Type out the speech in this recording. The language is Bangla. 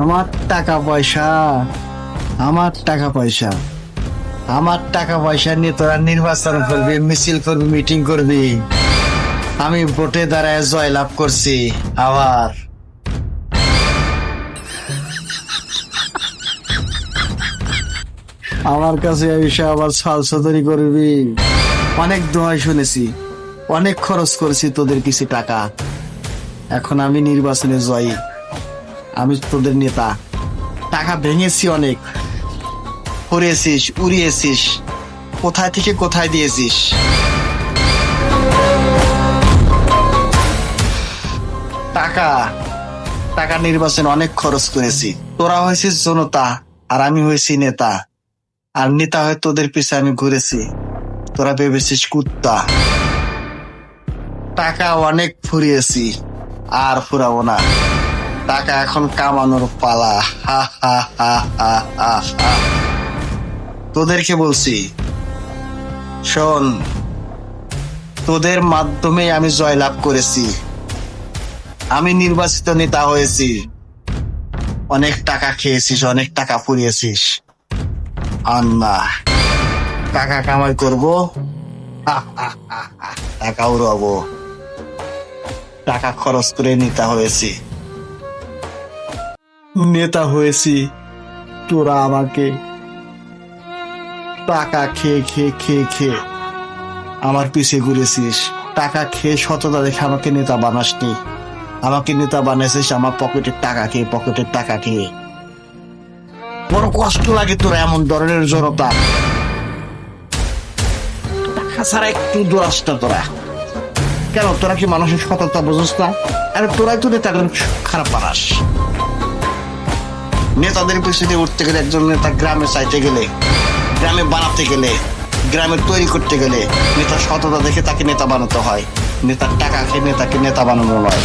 আমার টাকা পয়সা, আমার টাকা পয়সা, আমার টাকা পয়সা নিয়ে তোরা নির্বাচন করবি, মিছিল করবি, মিটিং করবি। আমি ভোটে দাঁড়ায় জয়লাভ করছি। আবার আমার কাছে এসে আবার সালসাদারি করবি। অনেক দোয়াই শুনেছি, অনেক খরচ করেছি তোদের কিছু টাকা। এখন আমি নির্বাচনে জয়ী, আমি তোদের নেতা। টাকা ভেঙেছি অনেক, করেছিস, উড়িয়েছিস, কোথায় থেকে কোথায় দিয়েছিস। টাকা টাকা নির্বাচনে অনেক খরচ করেছি। তোরা হয়েছিস জনতা আর আমি হয়েছি নেতা। আর নেতা হয়ে তোদের পিছে আমি ঘুরেছি, তোরা ভেবেছিস কুত্তা। টাকা অনেক ফুরিয়েছি, আর ফুরাবো না। টাকা এখন কামানোর পালা। হা হা হা হা হা হা। তোদেরকে বলছি, শোন, তোদের মাধ্যমে আমি জয়লাভ করেছি, আমি নির্বাচিত নেতা হয়েছি। অনেক টাকা খেয়েছিস, অনেক টাকা ফুরিয়েছিস। আন্না টাকা কামাই করবো, টাকা উড়াবো। টাকা খরচ করে নেতা হয়েছি, নেতা হয়েছি। তোরা আমাকে টাকা খেয়ে খেয়ে খেয়ে খেয়ে আমার পিছে ঘুরেছিস। টাকা খেয়ে সততা দেখে আমাকে নেতা বানাসনি, আমাকে নেতা বানাইছিস আমার পকেটের টাকা খেয়ে, পকেটের টাকা খেয়ে। বড় কষ্ট লাগে তোরা এমন ধরনের জনতা। টাকা ছাড়া একটু দোয়াস না তোরা। কেন, তোরা কি মানুষের সততা বুঝোস না? আরে তোরাই তো নেতাদের খারাপ বানাস। নেতাদের পিছনে উঠতে গেলে, একজন নেতা গ্রামে চাইতে গেলে, গ্রামে বানাতে গেলে, গ্রামে তৈরি করতে গেলে নেতার সততা দেখে তাকে নেতা বানাতে হয়। নেতার টাকা খেয়ে নেতাকে নেতা বানানো নয়।